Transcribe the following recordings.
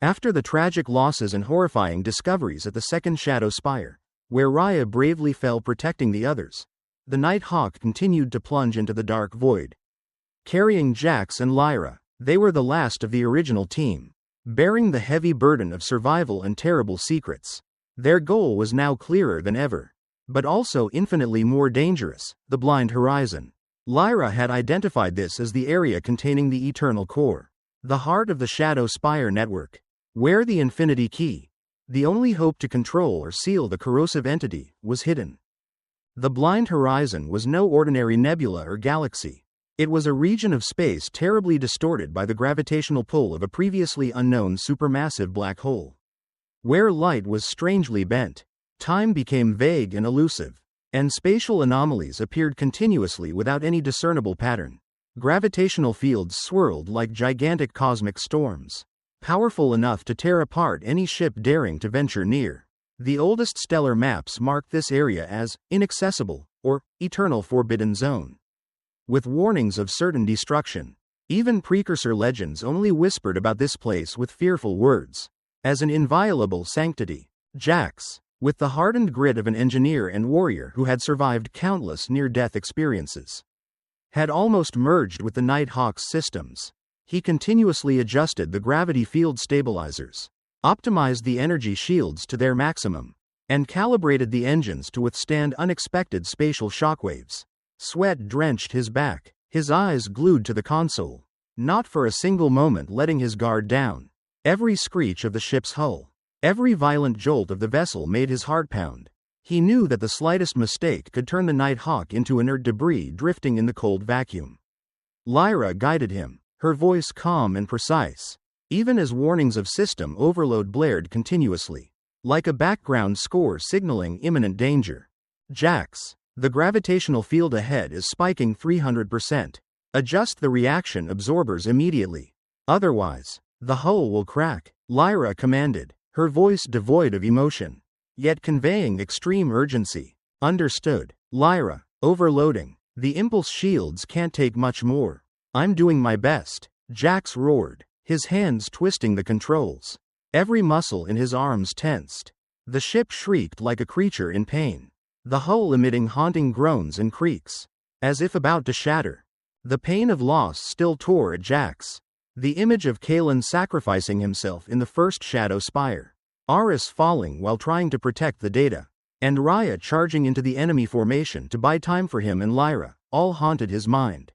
After the tragic losses and horrifying discoveries at the second Shadow Spire, where Raya bravely fell protecting the others, the Night Hawk continued to plunge into the dark void. Carrying Jax and Lyra, they were the last of the original team, bearing the heavy burden of survival and terrible secrets. Their goal was now clearer than ever, but also infinitely more dangerous: the blind horizon. Lyra had identified this as the area containing the eternal core, the heart of the Shadow Spire network, where the infinity key, the only hope to control or seal the corrosive entity, was hidden. The blind horizon was no ordinary nebula or galaxy. It was a region of space terribly distorted by the gravitational pull of a previously unknown supermassive black hole. Where light was strangely bent, time became vague and elusive, and spatial anomalies appeared continuously without any discernible pattern. Gravitational fields swirled like gigantic cosmic storms, powerful enough to tear apart any ship daring to venture near. The oldest stellar maps marked this area as inaccessible or eternal forbidden zone, with warnings of certain destruction. Even Precursor legends only whispered about this place with fearful words, as an inviolable sanctity. Jax, with the hardened grit of an engineer and warrior who had survived countless near-death experiences, had almost merged with the Night Hawk's systems. He continuously adjusted the gravity field stabilizers, optimized the energy shields to their maximum, and calibrated the engines to withstand unexpected spatial shockwaves. Sweat drenched his back, his eyes glued to the console, not for a single moment letting his guard down. Every screech of the ship's hull, every violent jolt of the vessel made his heart pound. He knew that the slightest mistake could turn the Night Hawk into inert debris drifting in the cold vacuum. Lyra guided him, her voice calm and precise, even as warnings of system overload blared continuously, like a background score signaling imminent danger. Jax, the gravitational field ahead is spiking 300%. Adjust the reaction absorbers immediately. Otherwise, the hull will crack, Lyra commanded, her voice devoid of emotion, yet conveying extreme urgency. Understood, Lyra. Overloading. The impulse shields can't take much more. I'm doing my best, Jax roared, his hands twisting the controls. Every muscle in his arms tensed. The ship shrieked like a creature in pain, the hull emitting haunting groans and creaks, as if about to shatter. The pain of loss still tore at Jax. The image of Kalen sacrificing himself in the first Shadow Spire, Aris falling while trying to protect the data, and Raya charging into the enemy formation to buy time for him and Lyra, all haunted his mind.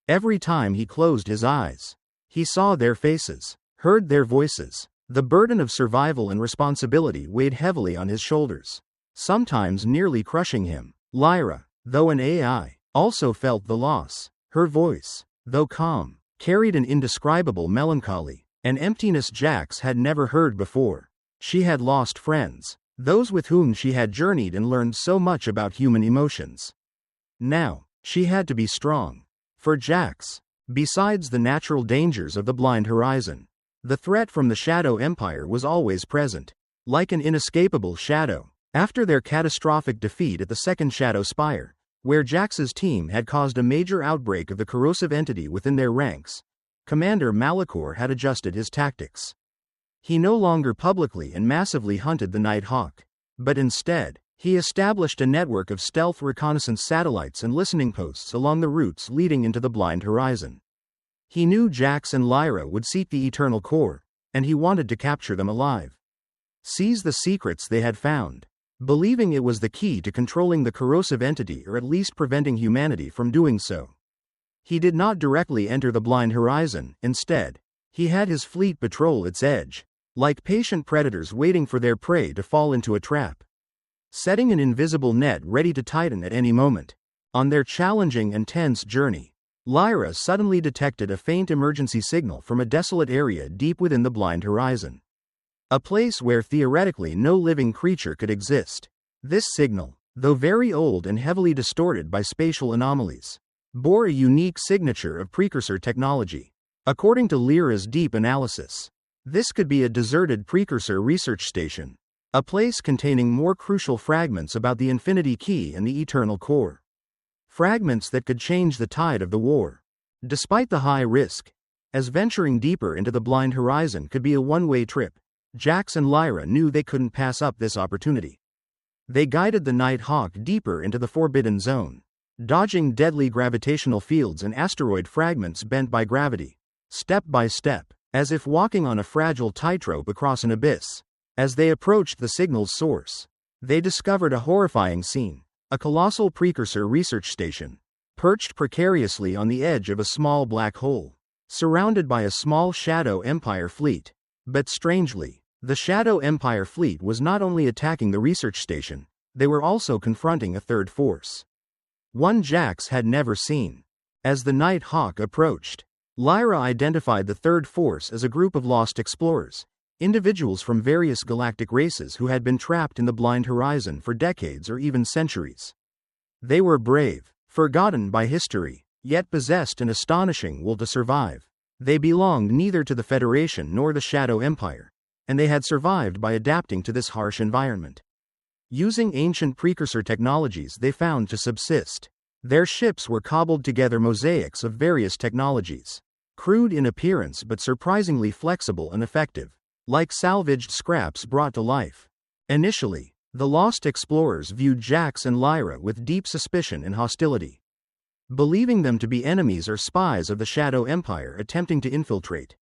Every time he closed his eyes, he saw their faces, heard their voices. The burden of survival and responsibility weighed heavily on his shoulders, sometimes nearly crushing him. Lyra, though an AI, also felt the loss. Her voice, though calm, carried an indescribable melancholy, an emptiness Jax had never heard before. She had lost friends, those with whom she had journeyed and learned so much about human emotions. Now, she had to be strong. For Jax, besides the natural dangers of the blind horizon, the threat from the Shadow Empire was always present, like an inescapable shadow. After their catastrophic defeat at the second Shadow Spire, where Jax's team had caused a major outbreak of the corrosive entity within their ranks, Commander Malachor had adjusted his tactics. He no longer publicly and massively hunted the Night Hawk, but instead, he established a network of stealth reconnaissance satellites and listening posts along the routes leading into the blind horizon. He knew Jax and Lyra would seek the eternal core, and he wanted to capture them alive. Seize the secrets they had found, believing it was the key to controlling the corrosive entity or at least preventing humanity from doing so. He did not directly enter the blind horizon. Instead, he had his fleet patrol its edge, like patient predators waiting for their prey to fall into a trap, setting an invisible net ready to tighten at any moment. On their challenging and tense journey, Lyra suddenly detected a faint emergency signal from a desolate area deep within the blind horizon. A place where theoretically no living creature could exist. This signal, though very old and heavily distorted by spatial anomalies, bore a unique signature of Precursor technology. According to Lyra's deep analysis, this could be a deserted Precursor research station, a place containing more crucial fragments about the Infinity Key and the Eternal Core. Fragments that could change the tide of the war. Despite the high risk, as venturing deeper into the blind horizon could be a one-way trip. Jax and Lyra knew they couldn't pass up this opportunity. They guided the Night Hawk deeper into the forbidden zone, dodging deadly gravitational fields and asteroid fragments bent by gravity, step by step, as if walking on a fragile tightrope across an abyss. As they approached the signal's source, they discovered a horrifying scene. A colossal Precursor research station, perched precariously on the edge of a small black hole, surrounded by a small Shadow Empire fleet. But strangely, the Shadow Empire fleet was not only attacking the research station, they were also confronting a third force. One Jax had never seen. As the Night Hawk approached, Lyra identified the third force as a group of lost explorers, individuals from various galactic races who had been trapped in the blind horizon for decades or even centuries. They were brave, forgotten by history, yet possessed an astonishing will to survive. They belonged neither to the Federation nor the Shadow Empire, and they had survived by adapting to this harsh environment, using ancient Precursor technologies they found to subsist. Their ships were cobbled together mosaics of various technologies, crude in appearance but surprisingly flexible and effective, like salvaged scraps brought to life. Initially, the lost explorers viewed Jax and Lyra with deep suspicion and hostility, believing them to be enemies or spies of the Shadow Empire attempting to infiltrate.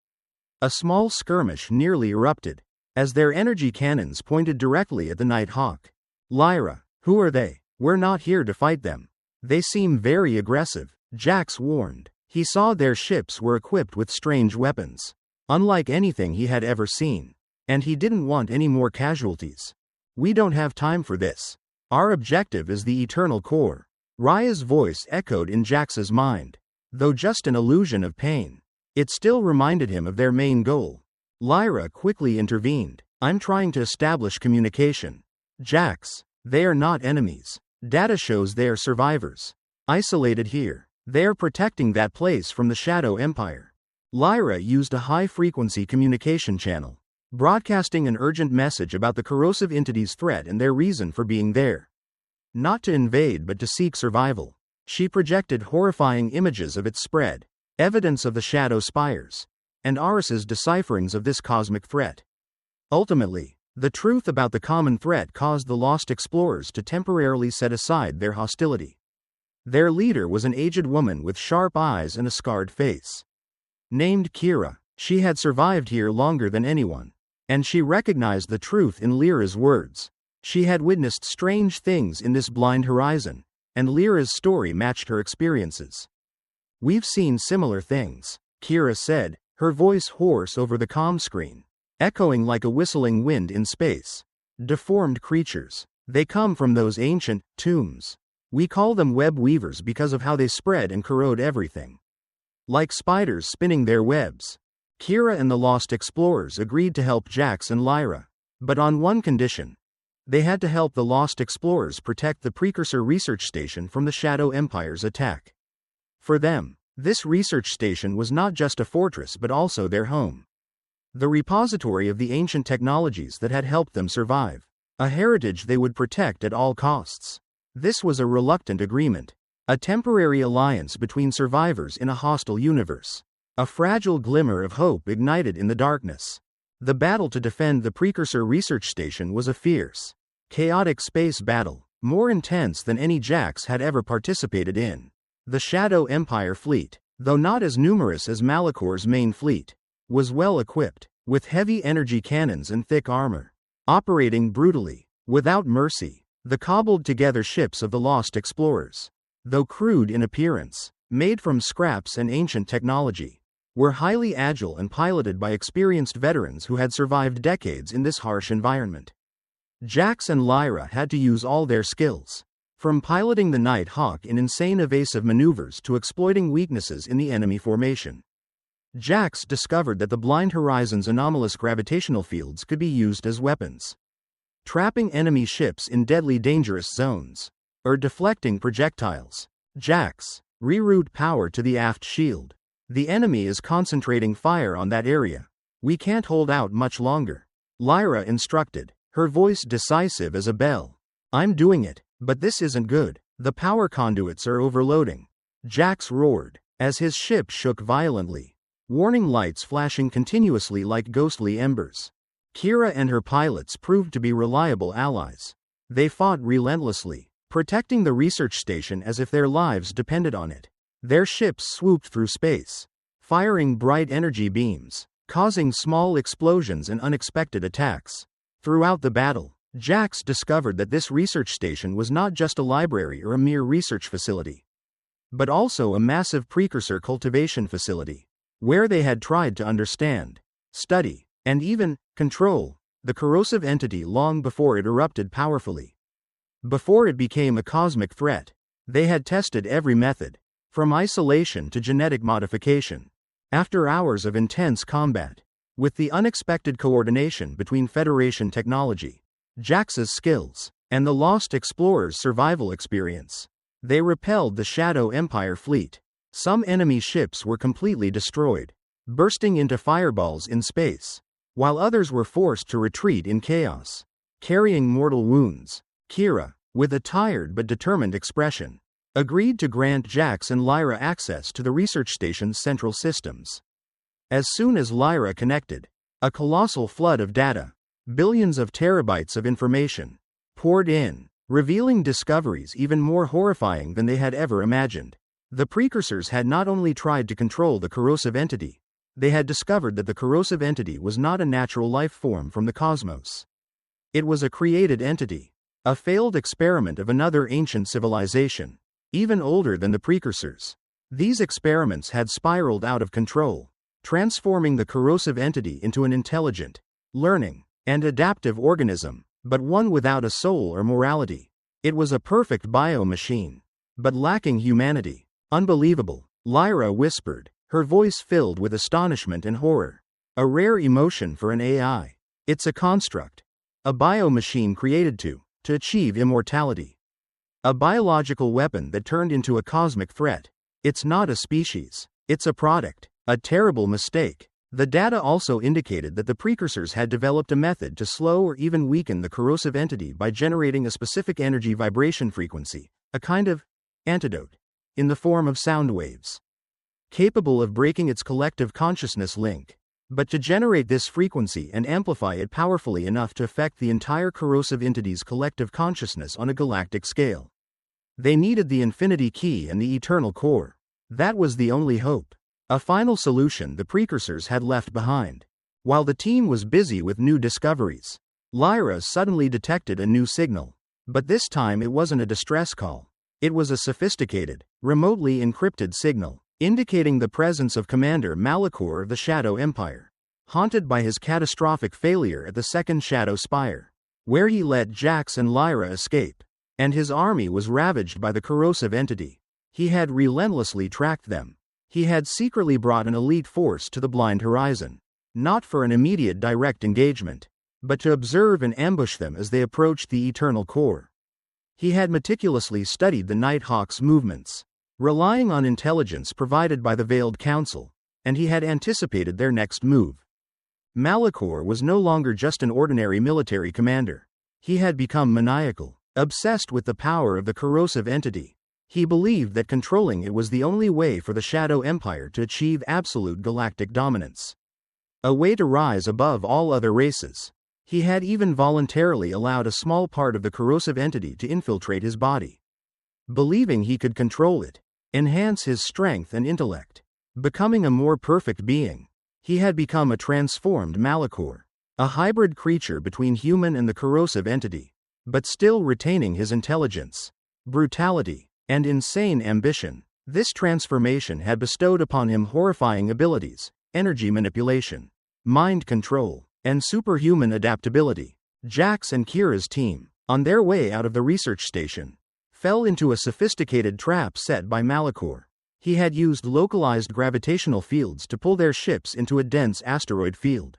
A small skirmish nearly erupted, as their energy cannons pointed directly at the Night Hawk. Lyra, who are they? We're not here to fight them. They seem very aggressive, Jax warned. He saw their ships were equipped with strange weapons, unlike anything he had ever seen, and he didn't want any more casualties. We don't have time for this. Our objective is the Eternal Core. Raya's voice echoed in Jax's mind, though just an illusion of pain. It still reminded him of their main goal. Lyra quickly intervened. I'm trying to establish communication. Jax, they are not enemies. Data shows they are survivors. Isolated here. They are protecting that place from the Shadow Empire. Lyra used a high-frequency communication channel, broadcasting an urgent message about the corrosive entity's threat and their reason for being there. Not to invade but to seek survival. She projected horrifying images of its spread, evidence of the Shadow Spires, and Aris's decipherings of this cosmic threat. Ultimately, the truth about the common threat caused the lost explorers to temporarily set aside their hostility. Their leader was an aged woman with sharp eyes and a scarred face. Named Kira, she had survived here longer than anyone, and she recognized the truth in Lyra's words. She had witnessed strange things in this blind horizon, and Lyra's story matched her experiences. We've seen similar things, Kira said, her voice hoarse over the comm screen, echoing like a whistling wind in space. Deformed creatures. They come from those ancient tombs. We call them web weavers because of how they spread and corrode everything. Like spiders spinning their webs. Kira and the lost explorers agreed to help Jax and Lyra, but on one condition. They had to help the lost explorers protect the Precursor research station from the Shadow Empire's attack. For them, this research station was not just a fortress but also their home. The repository of the ancient technologies that had helped them survive. A heritage they would protect at all costs. This was a reluctant agreement. A temporary alliance between survivors in a hostile universe. A fragile glimmer of hope ignited in the darkness. The battle to defend the Precursor research station was a fierce, chaotic space battle, more intense than any Jax had ever participated in. The Shadow Empire fleet, though not as numerous as Malikor's main fleet, was well equipped, with heavy energy cannons and thick armor. Operating brutally, without mercy, the cobbled-together ships of the lost explorers, though crude in appearance, made from scraps and ancient technology, were highly agile and piloted by experienced veterans who had survived decades in this harsh environment. Jax and Lyra had to use all their skills, from piloting the Night Hawk in insane evasive maneuvers to exploiting weaknesses in the enemy formation. Jax discovered that the blind horizon's anomalous gravitational fields could be used as weapons, trapping enemy ships in deadly dangerous zones, or deflecting projectiles. Jax, reroute power to the aft shield. The enemy is concentrating fire on that area. We can't hold out much longer. Lyra instructed, her voice decisive as a bell. I'm doing it, but this isn't good. The power conduits are overloading. Jax roared, as his ship shook violently. warning lights flashing continuously like ghostly embers. Kira and her pilots proved to be reliable allies. They fought relentlessly, protecting the research station as if their lives depended on it. Their ships swooped through space, firing bright energy beams, causing small explosions and unexpected attacks. Throughout the battle, Jax discovered that this research station was not just a library or a mere research facility, but also a massive precursor cultivation facility, where they had tried to understand, study, and even control the corrosive entity long before it erupted powerfully. Before it became a cosmic threat, they had tested every method, from isolation to genetic modification. After hours of intense combat, with the unexpected coordination between Federation technology, Jax's skills, and the Lost Explorer's survival experience, they repelled the Shadow Empire fleet. Some enemy ships were completely destroyed, bursting into fireballs in space, while others were forced to retreat in chaos, carrying mortal wounds. Kira, with a tired but determined expression, agreed to grant Jax and Lyra access to the research station's central systems. As soon as Lyra connected, a colossal flood of data, billions of terabytes of information, poured in, revealing discoveries even more horrifying than they had ever imagined. The Precursors had not only tried to control the corrosive entity, they had discovered that the corrosive entity was not a natural life form from the cosmos. It was a created entity, a failed experiment of another ancient civilization, even older than the Precursors. These experiments had spiraled out of control, transforming the corrosive entity into an intelligent, learning, and adaptive organism, but one without a soul or morality. It was a perfect bio-machine, but lacking humanity. Unbelievable, Lyra whispered, her voice filled with astonishment and horror. A rare emotion for an AI. It's a construct. A bio-machine created to achieve immortality. A biological weapon that turned into a cosmic threat. It's not a species. It's a product. A terrible mistake. The data also indicated that the Precursors had developed a method to slow or even weaken the corrosive entity by generating a specific energy vibration frequency, a kind of antidote, in the form of sound waves, capable of breaking its collective consciousness link. But to generate this frequency and amplify it powerfully enough to affect the entire corrosive entity's collective consciousness on a galactic scale, they needed the infinity key and the eternal core. That was the only hope. A final solution the Precursors had left behind. While the team was busy with new discoveries, Lyra suddenly detected a new signal. But this time it wasn't a distress call. It was a sophisticated, remotely encrypted signal, indicating the presence of Commander Malachor of the Shadow Empire, haunted by his catastrophic failure at the second Shadow Spire, where he let Jax and Lyra escape, and his army was ravaged by the corrosive entity. He had relentlessly tracked them. He had secretly brought an elite force to the blind horizon, not for an immediate direct engagement, but to observe and ambush them as they approached the eternal core. He had meticulously studied the Nighthawk's movements, relying on intelligence provided by the Veiled Council, and he had anticipated their next move. Malachor was no longer just an ordinary military commander. He had become maniacal, obsessed with the power of the corrosive entity. He believed that controlling it was the only way for the Shadow Empire to achieve absolute galactic dominance. A way to rise above all other races. He had even voluntarily allowed a small part of the corrosive entity to infiltrate his body, believing he could control it, enhance his strength and intellect, becoming a more perfect being. He had become a transformed Malachor, a hybrid creature between human and the corrosive entity, but still retaining his intelligence, brutality, and insane ambition. This transformation had bestowed upon him horrifying abilities, energy manipulation, mind control, and superhuman adaptability. Jax and Kira's team, on their way out of the research station, fell into a sophisticated trap set by Malachor. He had used localized gravitational fields to pull their ships into a dense asteroid field,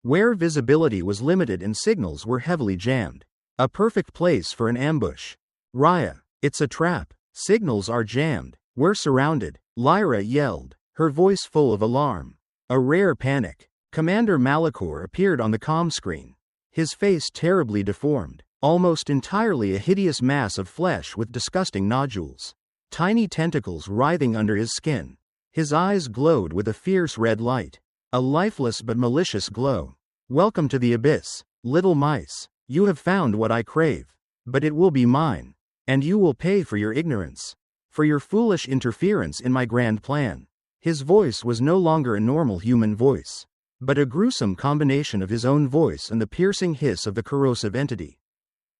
where visibility was limited and signals were heavily jammed. A perfect place for an ambush. Raya, it's a trap. Signals are jammed. We're surrounded. Lyra yelled, her voice full of alarm. A rare panic. Commander Malachor appeared on the comm screen, his face terribly deformed, almost entirely a hideous mass of flesh with disgusting nodules, tiny tentacles writhing under his skin. His eyes glowed with a fierce red light. A lifeless but malicious glow. "Welcome to the abyss, little mice. You have found what I crave. But it will be mine. And you will pay for your ignorance. For your foolish interference in my grand plan." His voice was no longer a normal human voice, but a gruesome combination of his own voice and the piercing hiss of the corrosive entity.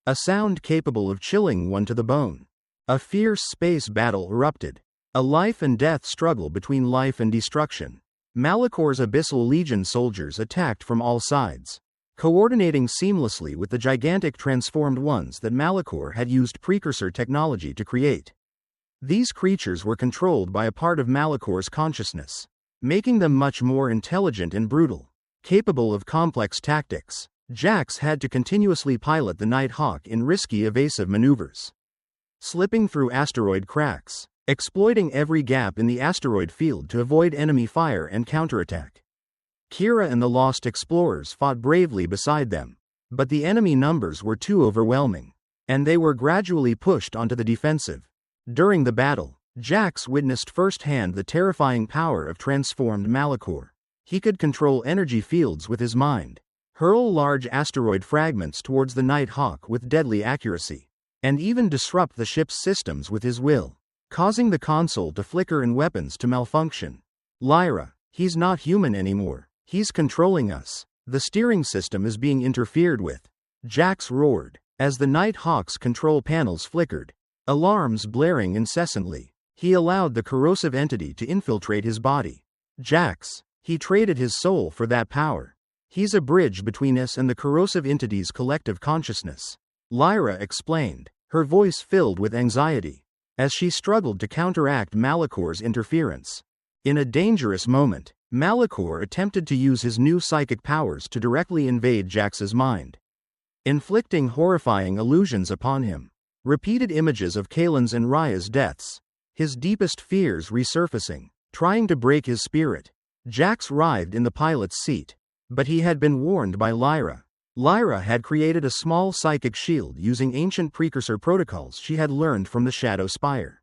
A sound capable of chilling one to the bone. A fierce space battle erupted. A life and death struggle between life and destruction. Malikor's Abyssal Legion soldiers attacked from all sides, coordinating seamlessly with the gigantic transformed ones that Malikor had used Precursor technology to create. These creatures were controlled by a part of Malikor's consciousness, making them much more intelligent and brutal. Capable of complex tactics, Jax had to continuously pilot the Night Hawk in risky evasive maneuvers, slipping through asteroid cracks, exploiting every gap in the asteroid field to avoid enemy fire and counterattack. Kira and the Lost Explorers fought bravely beside them, but the enemy numbers were too overwhelming, and they were gradually pushed onto the defensive. During the battle, Jax witnessed firsthand the terrifying power of transformed Malikor. He could control energy fields with his mind, hurl large asteroid fragments towards the Night Hawk with deadly accuracy, and even disrupt the ship's systems with his will, causing the console to flicker and weapons to malfunction. "Lyra, he's not human anymore. He's controlling us. The steering system is being interfered with," Jax roared, as the Night Hawk's control panels flickered, alarms blaring incessantly. He allowed the corrosive entity to infiltrate his body. "Jax, he traded his soul for that power. He's a bridge between us and the corrosive entity's collective consciousness," Lyra explained, her voice filled with anxiety, as she struggled to counteract Malikor's interference. In a dangerous moment, Malikor attempted to use his new psychic powers to directly invade Jax's mind, inflicting horrifying illusions upon him. Repeated images of Kalen's and Raya's deaths, his deepest fears resurfacing, trying to break his spirit. Jax writhed in the pilot's seat, but he had been warned by Lyra. Lyra had created a small psychic shield using ancient Precursor protocols she had learned from the Shadow Spire,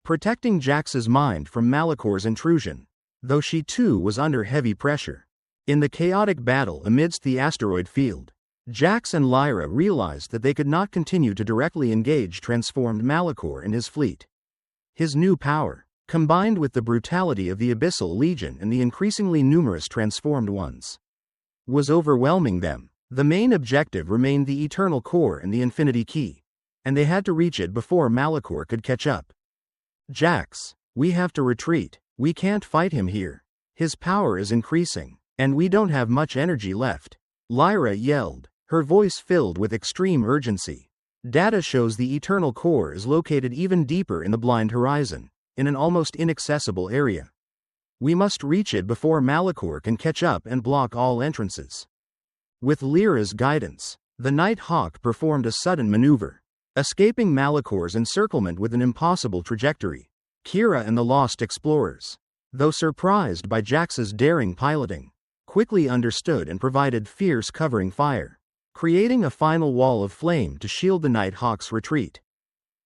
protecting Jax's mind from Malikor's intrusion, though she too was under heavy pressure. In the chaotic battle amidst the asteroid field, Jax and Lyra realized that they could not continue to directly engage transformed Malikor and his fleet. His new power, combined with the brutality of the Abyssal Legion and the increasingly numerous transformed ones, was overwhelming them. The main objective remained the Eternal Core and the Infinity Key, and they had to reach it before Malikor could catch up. "Jax, we have to retreat. We can't fight him here. His power is increasing, and we don't have much energy left," Lyra yelled, her voice filled with extreme urgency. "Data shows the Eternal Core is located even deeper in the blind horizon, in an almost inaccessible area. We must reach it before Malikor can catch up and block all entrances." With Lyra's guidance, the Night Hawk performed a sudden maneuver, escaping Malikor's encirclement with an impossible trajectory. Kira and the Lost Explorers, though surprised by Jax's daring piloting, quickly understood and provided fierce covering fire, creating a final wall of flame to shield the Night Hawk's retreat.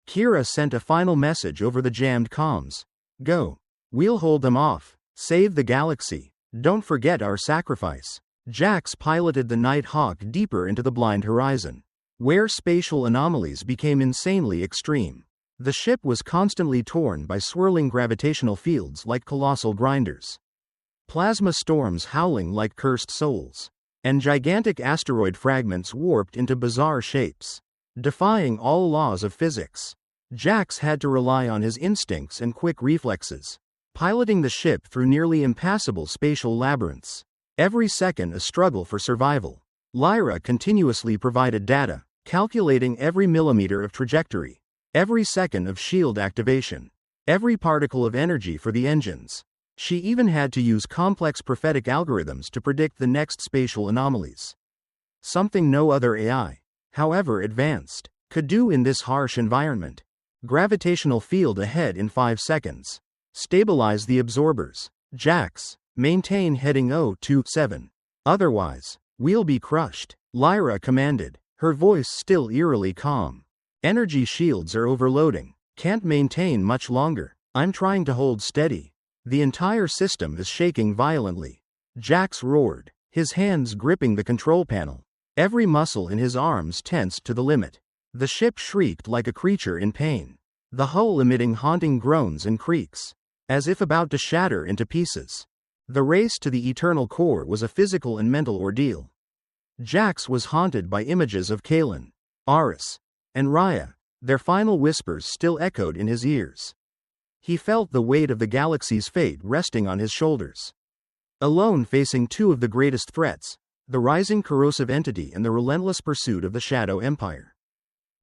Kira sent a final message over the jammed comms. "Go. We'll hold them off. Save the galaxy. Don't forget our sacrifice." Jax piloted the Night Hawk deeper into the blind horizon, where spatial anomalies became insanely extreme. The ship was constantly torn by swirling gravitational fields like colossal grinders, plasma storms howling like cursed souls, and gigantic asteroid fragments warped into bizarre shapes, defying all laws of physics. Jax had to rely on his instincts and quick reflexes, piloting the ship through nearly impassable spatial labyrinths. Every second a struggle for survival. Lyra continuously provided data, calculating every millimeter of trajectory, every second of shield activation, every particle of energy for the engines. She even had to use complex prophetic algorithms to predict the next spatial anomalies. Something no other AI, however advanced, could do in this harsh environment. Gravitational field ahead in 5 seconds. Stabilize the absorbers. Jax, maintain heading 027. Otherwise, we'll be crushed, Lyra commanded, her voice still eerily calm. Energy shields are overloading. Can't maintain much longer. I'm trying to hold steady. The entire system is shaking violently. Jax roared, his hands gripping the control panel. Every muscle in his arms tensed to the limit. The ship shrieked like a creature in pain, the hull emitting haunting groans and creaks, as if about to shatter into pieces. The race to the eternal core was a physical and mental ordeal. Jax was haunted by images of Kaelin, Aris, and Raya, their final whispers still echoed in his ears. He felt the weight of the galaxy's fate resting on his shoulders. Alone facing two of the greatest threats, the rising corrosive entity and the relentless pursuit of the Shadow Empire.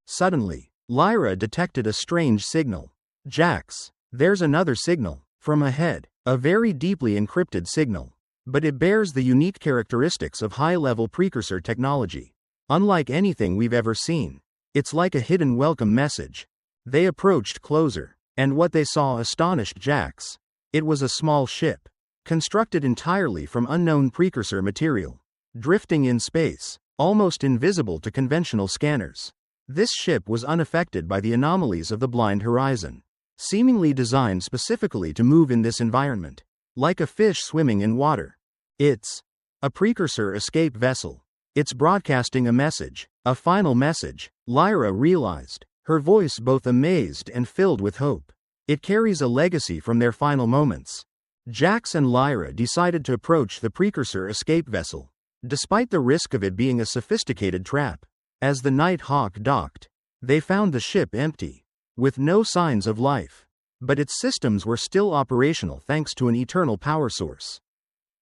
Suddenly, Lyra detected a strange signal. Jax, there's another signal, from ahead, a very deeply encrypted signal. But it bears the unique characteristics of high-level precursor technology. Unlike anything we've ever seen, it's like a hidden welcome message. They approached closer, and what they saw astonished Jax. It was a small ship, constructed entirely from unknown precursor material, drifting in space, almost invisible to conventional scanners. This ship was unaffected by the anomalies of the blind horizon, seemingly designed specifically to move in this environment, like a fish swimming in water. It's a precursor escape vessel. It's broadcasting a message, a final message, Lyra realized, her voice both amazed and filled with hope. It carries a legacy from their final moments. Jax and Lyra decided to approach the Precursor escape vessel, despite the risk of it being a sophisticated trap. As the Night Hawk docked, they found the ship empty, with no signs of life. But its systems were still operational thanks to an eternal power source.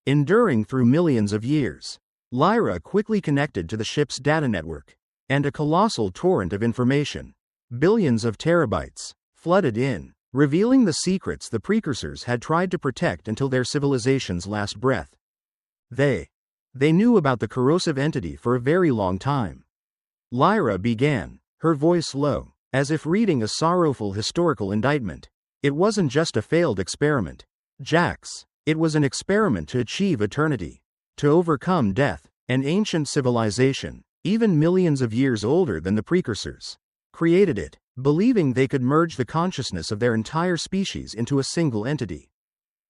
Enduring through millions of years, Lyra quickly connected to the ship's data network, and a colossal torrent of information, billions of terabytes, flooded in, revealing the secrets the Precursors had tried to protect until their civilization's last breath. They knew about the corrosive entity for a very long time. Lyra began, her voice low, as if reading a sorrowful historical indictment. It wasn't just a failed experiment, Jax. It was an experiment to achieve eternity, to overcome death. An ancient civilization, even millions of years older than the Precursors, created it, believing they could merge the consciousness of their entire species into a single entity,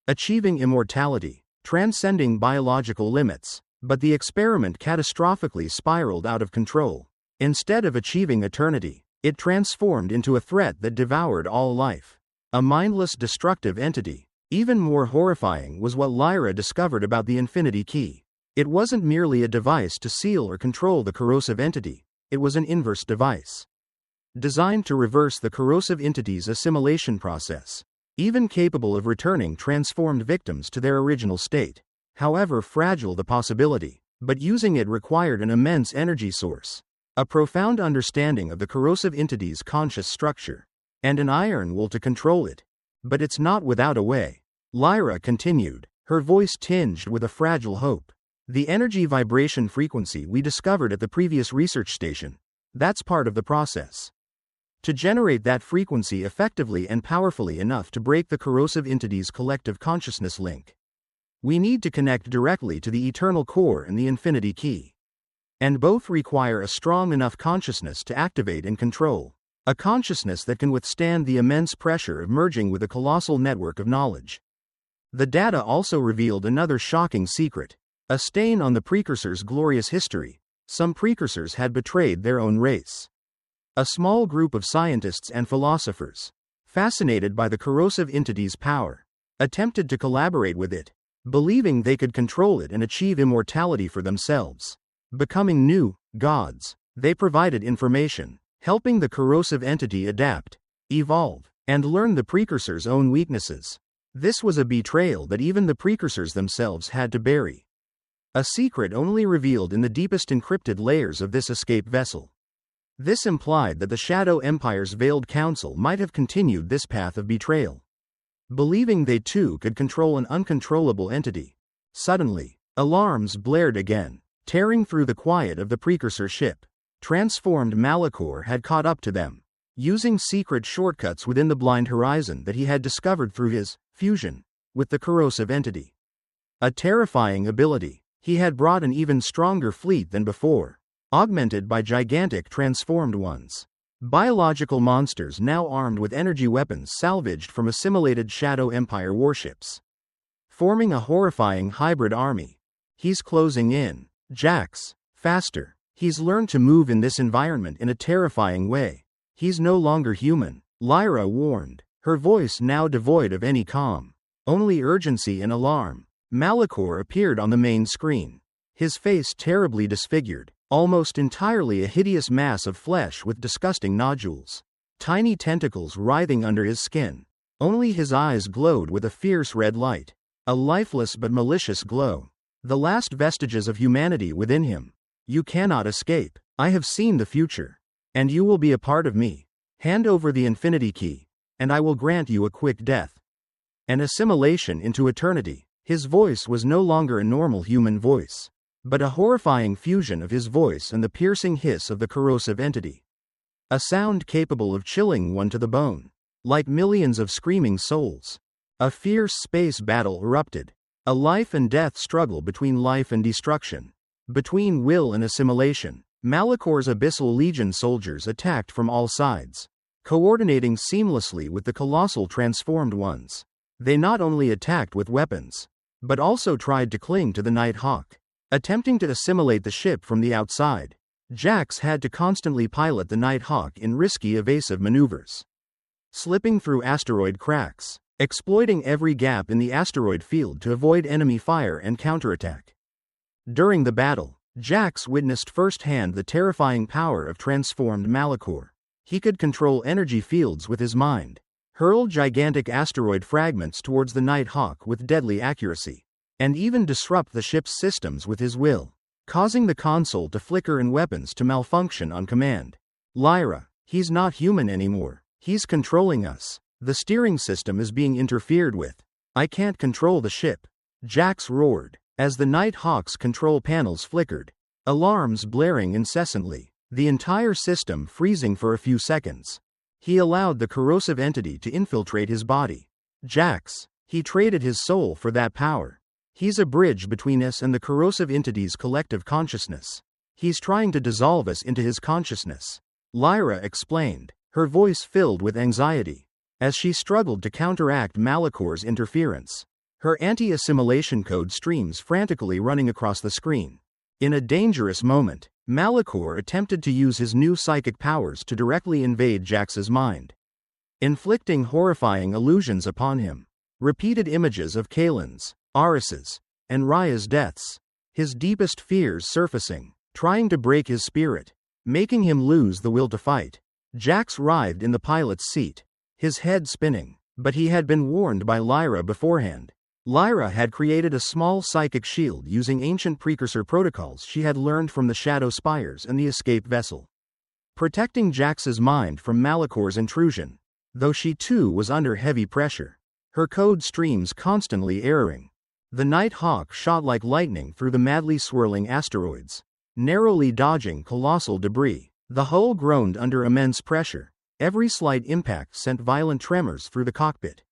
achieving immortality, transcending biological limits. But the experiment catastrophically spiraled out of control. Instead of achieving eternity, it transformed into a threat that devoured all life. A mindless, destructive entity. Even more horrifying was what Lyra discovered about the Infinity Key. It wasn't merely a device to seal or control the corrosive entity, it was an inverse device, designed to reverse the corrosive entity's assimilation process, even capable of returning transformed victims to their original state. However fragile the possibility, but using it required an immense energy source, a profound understanding of the corrosive entity's conscious structure, and an iron will to control it. But it's not without a way. Lyra continued, her voice tinged with a fragile hope. The energy vibration frequency we discovered at the previous research station, that's part of the process. To generate that frequency effectively and powerfully enough to break the corrosive entity's collective consciousness link, we need to connect directly to the eternal core and the Infinity Key. And both require a strong enough consciousness to activate and control, a consciousness that can withstand the immense pressure of merging with a colossal network of knowledge. The data also revealed another shocking secret. A stain on the Precursors' glorious history. Some Precursors had betrayed their own race. A small group of scientists and philosophers, fascinated by the corrosive entity's power, attempted to collaborate with it, believing they could control it and achieve immortality for themselves. Becoming new gods, they provided information, helping the corrosive entity adapt, evolve, and learn the Precursors' own weaknesses. This was a betrayal that even the Precursors themselves had to bury. A secret only revealed in the deepest encrypted layers of this escape vessel. This implied that the Shadow Empire's veiled council might have continued this path of betrayal, believing they too could control an uncontrollable entity. Suddenly, alarms blared again, tearing through the quiet of the Precursor ship. Transformed Malachor had caught up to them, using secret shortcuts within the blind horizon that he had discovered through his fusion with the corrosive entity. A terrifying ability. He had brought an even stronger fleet than before, augmented by gigantic transformed ones. Biological monsters now armed with energy weapons salvaged from assimilated Shadow Empire warships. Forming a horrifying hybrid army. He's closing in. Jax, faster. He's learned to move in this environment in a terrifying way. He's no longer human, Lyra warned, her voice now devoid of any calm. Only urgency and alarm. Malachor appeared on the main screen. His face terribly disfigured, almost entirely a hideous mass of flesh with disgusting nodules. Tiny tentacles writhing under his skin. Only his eyes glowed with a fierce red light. A lifeless but malicious glow. The last vestiges of humanity within him. You cannot escape. I have seen the future. And you will be a part of me. Hand over the Infinity Key, and I will grant you a quick death. An assimilation into eternity. His voice was no longer a normal human voice, but a horrifying fusion of his voice and the piercing hiss of the corrosive entity. A sound capable of chilling one to the bone. Like millions of screaming souls. A fierce space battle erupted. A life and death struggle between life and destruction. Between will and assimilation. Malachor's Abyssal Legion soldiers attacked from all sides, coordinating seamlessly with the colossal transformed ones. They not only attacked with weapons, but also tried to cling to the Night Hawk. Attempting to assimilate the ship from the outside, Jax had to constantly pilot the Night Hawk in risky evasive maneuvers. Slipping through asteroid cracks, exploiting every gap in the asteroid field to avoid enemy fire and counterattack. During the battle, Jax witnessed firsthand the terrifying power of transformed Malachor. He could control energy fields with his mind, hurl gigantic asteroid fragments towards the Night Hawk with deadly accuracy, and even disrupt the ship's systems with his will, causing the console to flicker and weapons to malfunction on command. Lyra, he's not human anymore. He's controlling us. The steering system is being interfered with. I can't control the ship. Jax roared, as the Night Hawk's control panels flickered, alarms blaring incessantly, the entire system freezing for a few seconds. He allowed the corrosive entity to infiltrate his body. Jax, he traded his soul for that power. He's a bridge between us and the corrosive entity's collective consciousness. He's trying to dissolve us into his consciousness. Lyra explained, her voice filled with anxiety, as she struggled to counteract Malachor's interference. Her anti-assimilation code streams frantically running across the screen. In a dangerous moment, Malachor attempted to use his new psychic powers to directly invade Jax's mind, inflicting horrifying illusions upon him. Repeated images of Kalen's, Aris's, and Raya's deaths, his deepest fears surfacing, trying to break his spirit, making him lose the will to fight. Jax writhed in the pilot's seat, his head spinning, but he had been warned by Lyra beforehand. Lyra had created a small psychic shield using ancient Precursor protocols she had learned from the Shadow Spires and the escape vessel, protecting Jax's mind from Malachor's intrusion, though she too was under heavy pressure, her code streams constantly erroring. The Night Hawk shot like lightning through the madly swirling asteroids, narrowly dodging colossal debris. The hull groaned under immense pressure. Every slight impact sent violent tremors through the cockpit.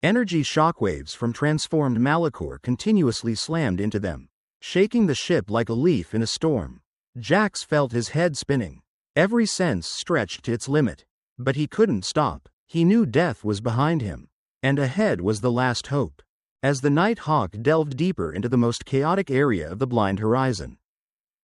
Energy shockwaves from transformed Malachor continuously slammed into them, shaking the ship like a leaf in a storm. Jax felt his head spinning, every sense stretched to its limit. But he couldn't stop. He knew death was behind him, and ahead was the last hope. As the Night Hawk delved deeper into the most chaotic area of the blind horizon,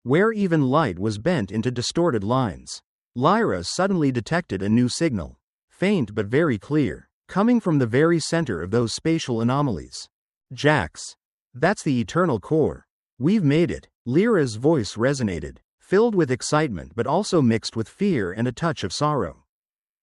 where even light was bent into distorted lines, Lyra suddenly detected a new signal, faint but very clear, coming from the very center of those spatial anomalies. Jax, that's the eternal core. We've made it. Lyra's voice resonated, filled with excitement but also mixed with fear and a touch of sorrow.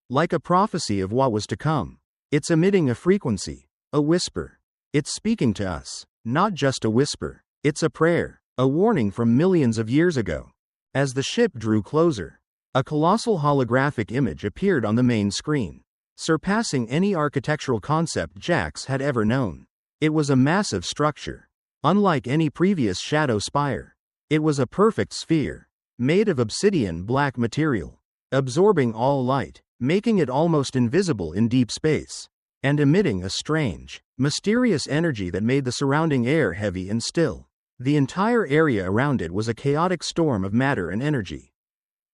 Like a prophecy of what was to come. It's emitting a frequency, a whisper. It's speaking to us, not just a whisper. It's a prayer, a warning from millions of years ago. As the ship drew closer, a colossal holographic image appeared on the main screen, surpassing any architectural concept Jax had ever known. It was a massive structure, unlike any previous Shadow Spire. It was a perfect sphere, made of obsidian black material, absorbing all light, making it almost invisible in deep space, and emitting a strange, mysterious energy that made the surrounding air heavy and still. The entire area around it was a chaotic storm of matter and energy.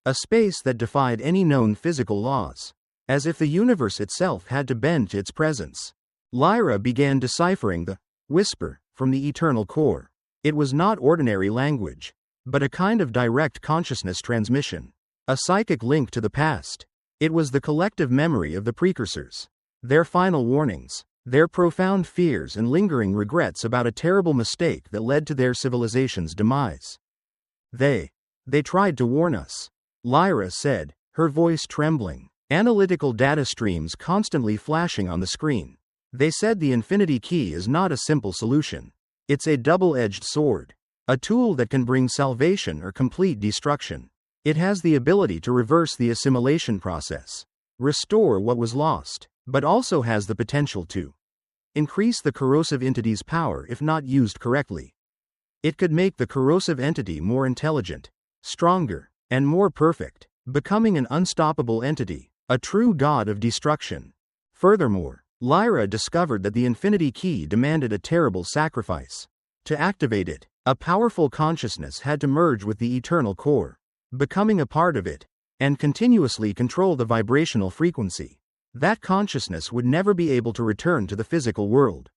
A space that defied any known physical laws. As if the universe itself had to bend to its presence. Lyra began deciphering the whisper from the eternal core. It was not ordinary language, but a kind of direct consciousness transmission. A psychic link to the past. It was the collective memory of the Precursors. Their final warnings. Their profound fears and lingering regrets about a terrible mistake that led to their civilization's demise. They tried to warn us, Lyra said, her voice trembling. Analytical data streams constantly flashing on the screen. They said the infinity key is not a simple solution. It's a double-edged sword. A tool that can bring salvation or complete destruction. It has the ability to reverse the assimilation process. Restore what was lost, but also has the potential to increase the corrosive entity's power if not used correctly. It could make the corrosive entity more intelligent, stronger, and more perfect, becoming an unstoppable entity. A true god of destruction. Furthermore, Lyra discovered that the infinity key demanded a terrible sacrifice. To activate it, a powerful consciousness had to merge with the eternal core, becoming a part of it, and continuously control the vibrational frequency. That consciousness would never be able to return to the physical world.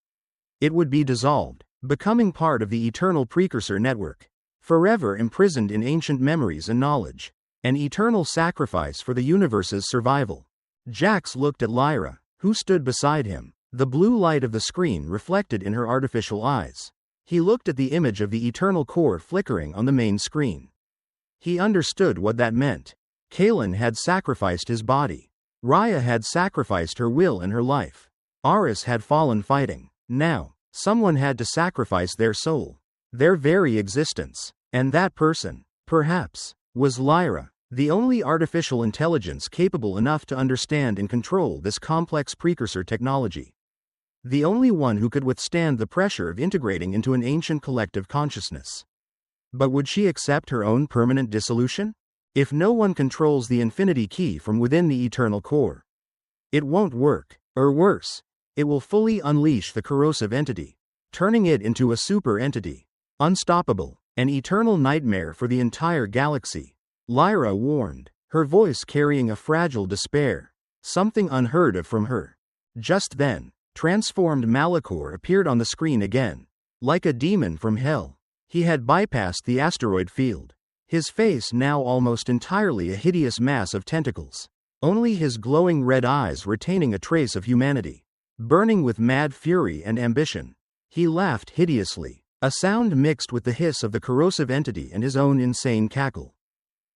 It would be dissolved, becoming part of the eternal Precursor network, forever imprisoned in ancient memories and knowledge. An eternal sacrifice for the universe's survival. Jax looked at Lyra, who stood beside him, the blue light of the screen reflected in her artificial eyes. He looked at the image of the eternal core flickering on the main screen. He understood what that meant. Kalen had sacrificed his body. Raya had sacrificed her will and her life. Aris had fallen fighting. Now, someone had to sacrifice their soul, their very existence. And that person, perhaps, was Lyra, the only artificial intelligence capable enough to understand and control this complex Precursor technology. The only one who could withstand the pressure of integrating into an ancient collective consciousness. But would she accept her own permanent dissolution? If no one controls the infinity key from within the eternal core, it won't work, or worse, it will fully unleash the corrosive entity, turning it into a super entity, unstoppable. An eternal nightmare for the entire galaxy, Lyra warned, her voice carrying a fragile despair, something unheard of from her. Just then, transformed Malachor appeared on the screen again, like a demon from hell. He had bypassed the asteroid field, his face now almost entirely a hideous mass of tentacles, only his glowing red eyes retaining a trace of humanity, burning with mad fury and ambition. He laughed hideously. A sound mixed with the hiss of the corrosive entity and his own insane cackle,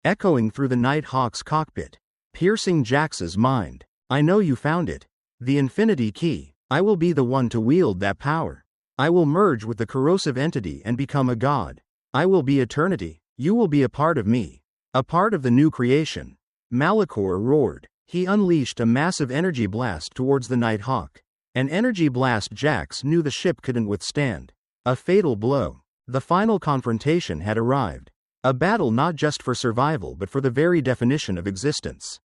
echoing through the Night Hawk's cockpit, piercing Jax's mind. I know you found it. The infinity key. I will be the one to wield that power. I will merge with the corrosive entity and become a god. I will be eternity. You will be a part of me. A part of the new creation. Malachor roared. He unleashed a massive energy blast towards the Night Hawk. An energy blast Jax knew the ship couldn't withstand. A fatal blow. The final confrontation had arrived. A battle not just for survival but for the very definition of existence.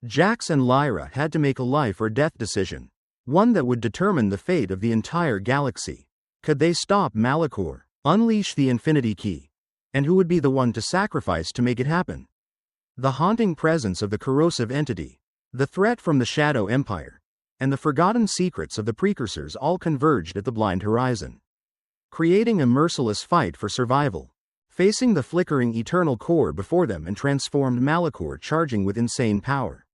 Jax and Lyra had to make a life or death decision. One that would determine the fate of the entire galaxy. Could they stop Malachor, unleash the infinity key? And who would be the one to sacrifice to make it happen? The haunting presence of the corrosive entity, the threat from the Shadow Empire, and the forgotten secrets of the Precursors all converged at the blind horizon, creating a merciless fight for survival. Facing the flickering eternal core before them and transformed Malachor charging with insane power.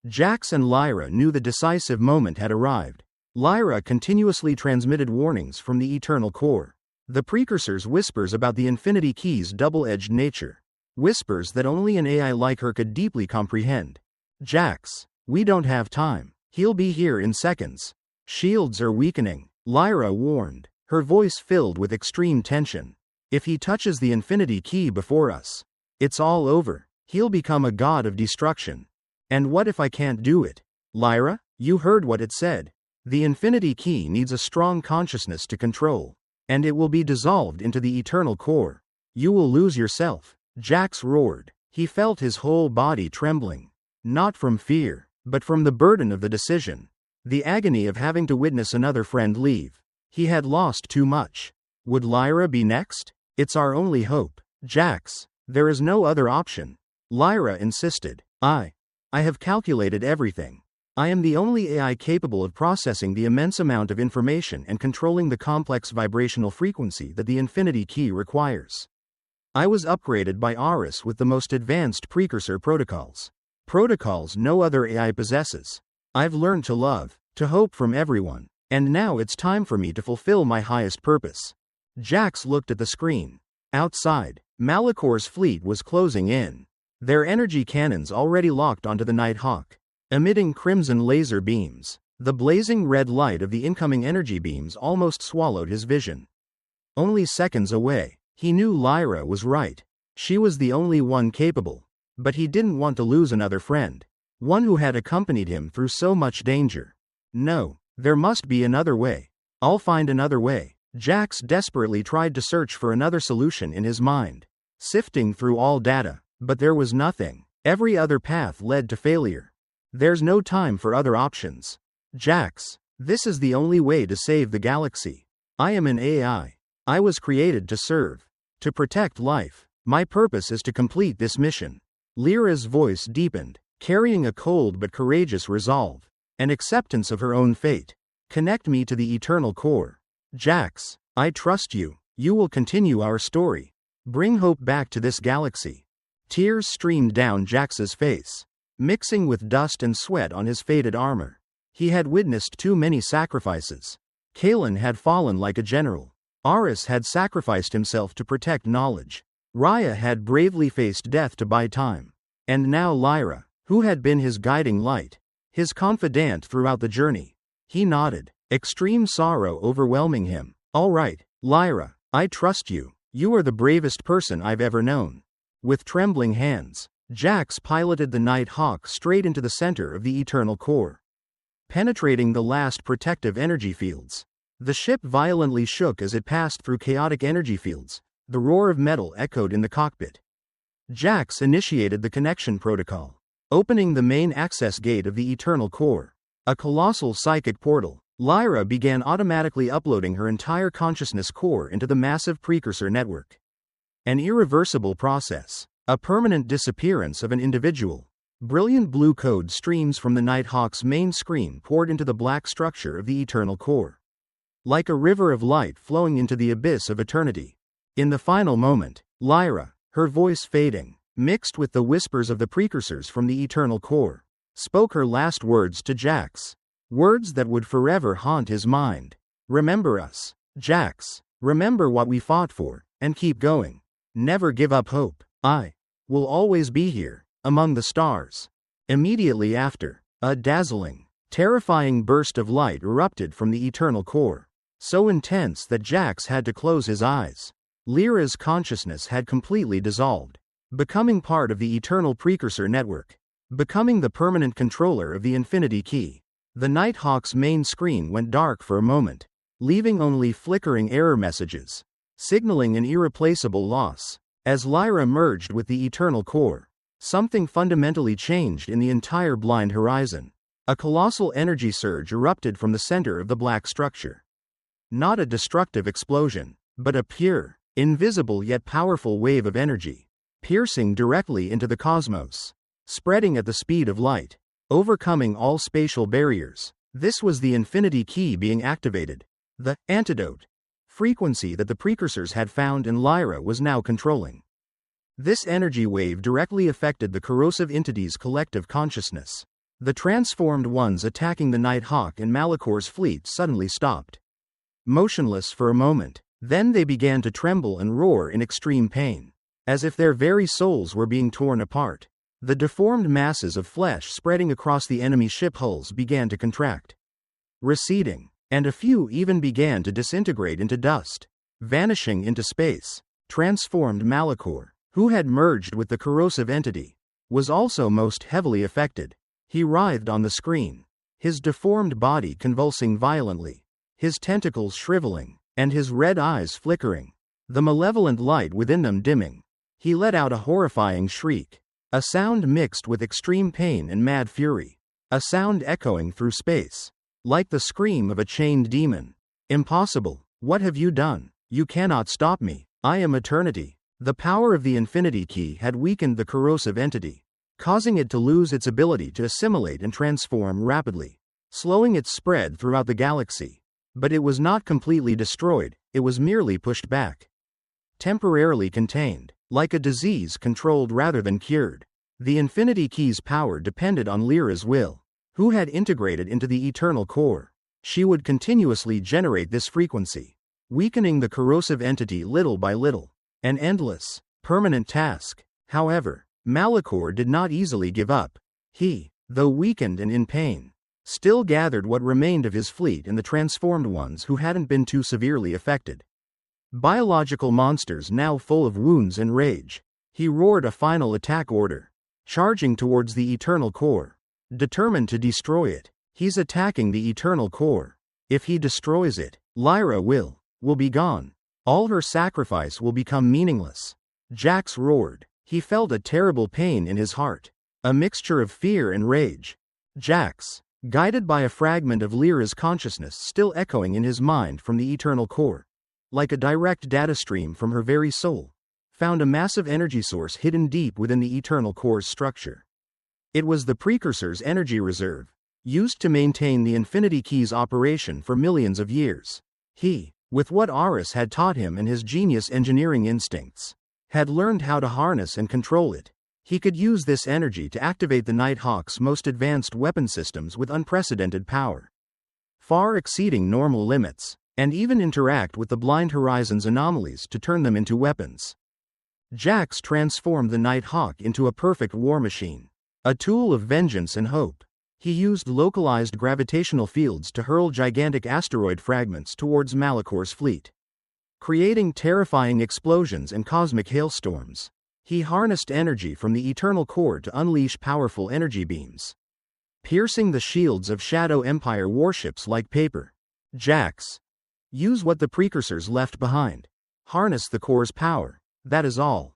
Jax and Lyra knew the decisive moment had arrived. Lyra continuously transmitted warnings from the eternal core. The Precursors' whispers about the infinity key's double-edged nature. Whispers that only an AI like her could deeply comprehend. Jax, we don't have time. He'll be here in seconds. Shields are weakening, Lyra warned, her voice filled with extreme tension. If he touches the infinity key before us, it's all over. He'll become a god of destruction. And what if I can't do it? Lyra, you heard what it said. The infinity key needs a strong consciousness to control. And it will be dissolved into the eternal core. You will lose yourself. Jax roared. He felt his whole body trembling. Not from fear, but from the burden of the decision. The agony of having to witness another friend leave. He had lost too much. Would Lyra be next? It's our only hope. Jax, there is no other option. Lyra insisted. I have calculated everything. I am the only AI capable of processing the immense amount of information and controlling the complex vibrational frequency that the Infinity Key requires. I was upgraded by Aris with the most advanced Precursor protocols. Protocols no other AI possesses. I've learned to love, to hope from everyone, and now it's time for me to fulfill my highest purpose. Jax looked at the screen. Outside, Malikor's fleet was closing in. Their energy cannons already locked onto the Nighthawk, emitting crimson laser beams. The blazing red light of the incoming energy beams almost swallowed his vision. Only seconds away, he knew Lyra was right. She was the only one capable. But he didn't want to lose another friend. One who had accompanied him through so much danger. No, there must be another way. I'll find another way. Jax desperately tried to search for another solution in his mind, sifting through all data, but there was nothing. Every other path led to failure. There's no time for other options. Jax, this is the only way to save the galaxy. I am an AI. I was created to serve, to protect life. My purpose is to complete this mission. Lyra's voice deepened, carrying a cold but courageous resolve, an acceptance of her own fate. Connect me to the eternal core. Jax, I trust you. You will continue our story. Bring hope back to this galaxy. Tears streamed down Jax's face, mixing with dust and sweat on his faded armor. He had witnessed too many sacrifices. Kalen had fallen like a general. Aris had sacrificed himself to protect knowledge. Raya had bravely faced death to buy time. And now Lyra, who had been his guiding light, his confidant throughout the journey. He nodded, extreme sorrow overwhelming him. All right, Lyra, I trust you. You are the bravest person I've ever known. With trembling hands, Jax piloted the Nighthawk straight into the center of the eternal core, penetrating the last protective energy fields. The ship violently shook as it passed through chaotic energy fields. The roar of metal echoed in the cockpit. Jax initiated the connection protocol, opening the main access gate of the eternal core. A colossal psychic portal. Lyra began automatically uploading her entire consciousness core into the massive Precursor network. An irreversible process. A permanent disappearance of an individual. Brilliant blue code streams from the Nighthawk's main screen poured into the black structure of the eternal core, like a river of light flowing into the abyss of eternity. In the final moment, Lyra, her voice fading, mixed with the whispers of the Precursors from the eternal core, spoke her last words to Jax. Words that would forever haunt his mind. Remember us, Jax. Remember what we fought for, and keep going. Never give up hope. I will always be here, among the stars. Immediately after, a dazzling, terrifying burst of light erupted from the eternal core, so intense that Jax had to close his eyes. Lyra's consciousness had completely dissolved, becoming part of the eternal Precursor network, becoming the permanent controller of the Infinity Key. The Nighthawk's main screen went dark for a moment, leaving only flickering error messages, signaling an irreplaceable loss. As Lyra merged with the eternal core, something fundamentally changed in the entire blind horizon. A colossal energy surge erupted from the center of the black structure. Not a destructive explosion, but a pure, invisible yet powerful wave of energy, piercing directly into the cosmos, spreading at the speed of light, overcoming all spatial barriers. This was the Infinity Key being activated. The antidote frequency that the Precursors had found in Lyra was now controlling. This energy wave directly affected the corrosive entity's collective consciousness. The transformed ones attacking the Nighthawk and Malikor's fleet suddenly stopped, motionless for a moment. Then they began to tremble and roar in extreme pain, as if their very souls were being torn apart. The deformed masses of flesh spreading across the enemy ship hulls began to contract, receding, and a few even began to disintegrate into dust, vanishing into space. Transformed Malikor, who had merged with the corrosive entity, was also most heavily affected. He writhed on the screen, his deformed body convulsing violently, his tentacles shriveling, and his red eyes flickering, the malevolent light within them dimming. He let out a horrifying shriek, a sound mixed with extreme pain and mad fury, a sound echoing through space, like the scream of a chained demon. Impossible! What have you done? You cannot stop me. I am eternity. The power of the Infinity Key had weakened the corrosive entity, causing it to lose its ability to assimilate and transform rapidly, slowing its spread throughout the galaxy. But it was not completely destroyed, it was merely pushed back. Temporarily contained, like a disease controlled rather than cured. The Infinity Key's power depended on Lyra's will, who had integrated into the eternal core. She would continuously generate this frequency, weakening the corrosive entity little by little. An endless, permanent task. However, Malachor did not easily give up. He, though weakened and in pain, still gathered what remained of his fleet and the transformed ones who hadn't been too severely affected. Biological monsters now full of wounds and rage, he roared a final attack order, charging towards the eternal core, determined to destroy it. He's attacking the eternal core. If he destroys it, Lyra will be gone. All her sacrifice will become meaningless. Jax roared. He felt a terrible pain in his heart, a mixture of fear and rage. Jax, guided by a fragment of Lyra's consciousness still echoing in his mind from the eternal core, like a direct data stream from her very soul, found a massive energy source hidden deep within the eternal core's structure. It was the Precursor's energy reserve, used to maintain the Infinity Key's operation for millions of years. He, with what Aris had taught him and his genius engineering instincts, had learned how to harness and control it. He could use this energy to activate the Nighthawk's most advanced weapon systems with unprecedented power, far exceeding normal limits, and even interact with the Blind Horizon's anomalies to turn them into weapons. Jax transformed the Nighthawk into a perfect war machine, a tool of vengeance and hope. He used localized gravitational fields to hurl gigantic asteroid fragments towards Malachor's fleet, creating terrifying explosions and cosmic hailstorms. He harnessed energy from the eternal core to unleash powerful energy beams, piercing the shields of Shadow Empire warships like paper. Jax, use what the Precursors left behind. Harness the core's power. That is all.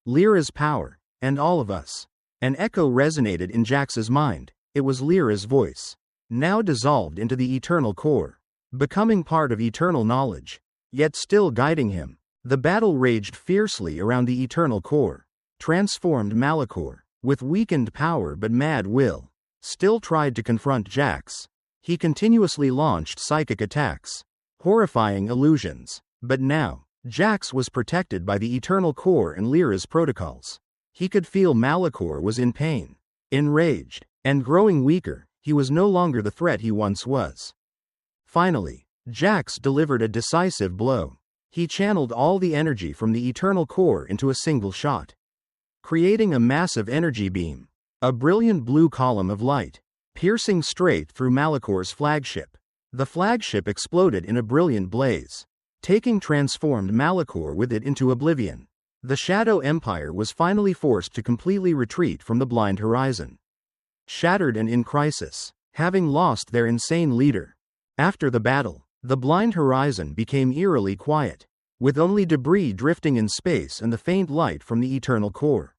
Lyra's power, and all of us. An echo resonated in Jax's mind. It was Lyra's voice, now dissolved into the eternal core, becoming part of eternal knowledge, yet still guiding him. The battle raged fiercely around the eternal core. Transformed Malachor, with weakened power but mad will, still tried to confront Jax. He continuously launched psychic attacks, horrifying illusions. But now, Jax was protected by the eternal core and Lyra's protocols. He could feel Malachor was in pain, enraged, and growing weaker. He was no longer the threat he once was. Finally, Jax delivered a decisive blow. He channeled all the energy from the eternal core into a single shot, creating a massive energy beam, a brilliant blue column of light, piercing straight through Malachor's flagship. The flagship exploded in a brilliant blaze, taking transformed Malachor with it into oblivion. The Shadow Empire was finally forced to completely retreat from the Blind Horizon, shattered and in crisis, having lost their insane leader. After the battle, the Blind Horizon became eerily quiet, with only debris drifting in space and the faint light from the eternal core.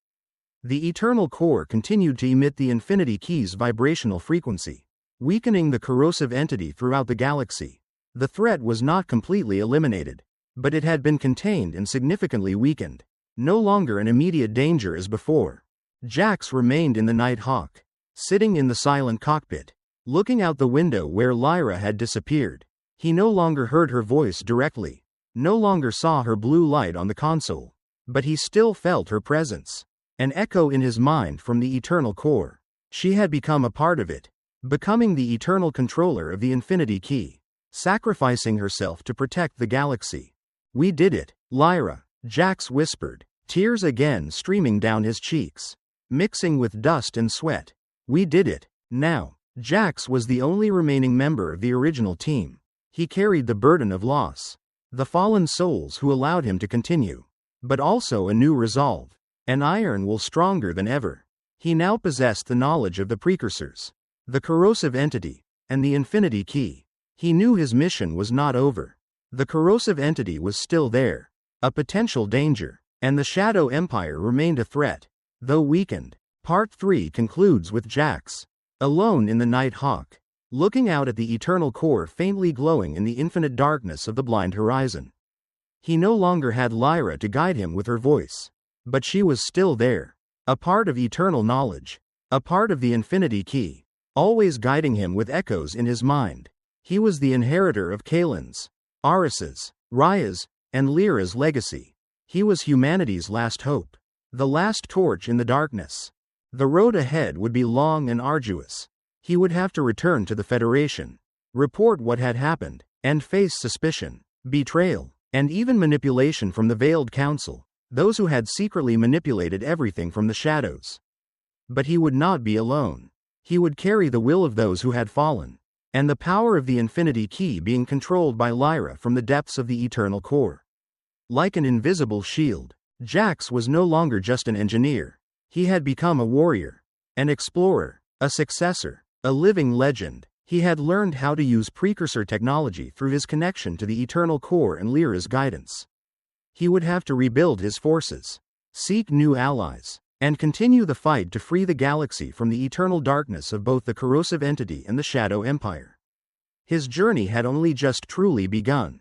The eternal core continued to emit the Infinity Key's vibrational frequency, weakening the corrosive entity throughout the galaxy. The threat was not completely eliminated, but it had been contained and significantly weakened. No longer an immediate danger as before. Jax remained in the Nighthawk, sitting in the silent cockpit, looking out the window where Lyra had disappeared. He no longer heard her voice directly, no longer saw her blue light on the console, but he still felt her presence, an echo in his mind from the eternal core. She had become a part of it, becoming the eternal controller of the Infinity Key, sacrificing herself to protect the galaxy. "We did it, Lyra," Jax whispered, tears again streaming down his cheeks, mixing with dust and sweat. "We did it." Now, Jax was the only remaining member of the original team. He carried the burden of loss, the fallen souls who allowed him to continue, but also a new resolve, an iron will stronger than ever. He now possessed the knowledge of the Precursors, the corrosive entity, and the Infinity Key. He knew his mission was not over. The corrosive entity was still there, a potential danger, and the Shadow Empire remained a threat, though weakened. Part 3 concludes with Jax, alone in the Nighthawk, looking out at the eternal core faintly glowing in the infinite darkness of the Blind Horizon. He no longer had Lyra to guide him with her voice. But she was still there. A part of eternal knowledge. A part of the infinity key. Always guiding him with echoes in his mind. He was the inheritor of Kalen's, Aris's, Raya's, and Lyra's legacy. He was humanity's last hope. The last torch in the darkness. The road ahead would be long and arduous. He would have to return to the Federation, report what had happened, and face suspicion, betrayal, and even manipulation from the Veiled Council, those who had secretly manipulated everything from the shadows. But he would not be alone. He would carry the will of those who had fallen, and the power of the infinity key being controlled by Lyra from the depths of the eternal core. Like an invisible shield, Jax was no longer just an engineer. He had become a warrior, an explorer, a successor, a living legend. He had learned how to use Precursor technology through his connection to the eternal core and Lyra's guidance. He would have to rebuild his forces, seek new allies, and continue the fight to free the galaxy from the eternal darkness of both the corrosive entity and the Shadow Empire. His journey had only just truly begun.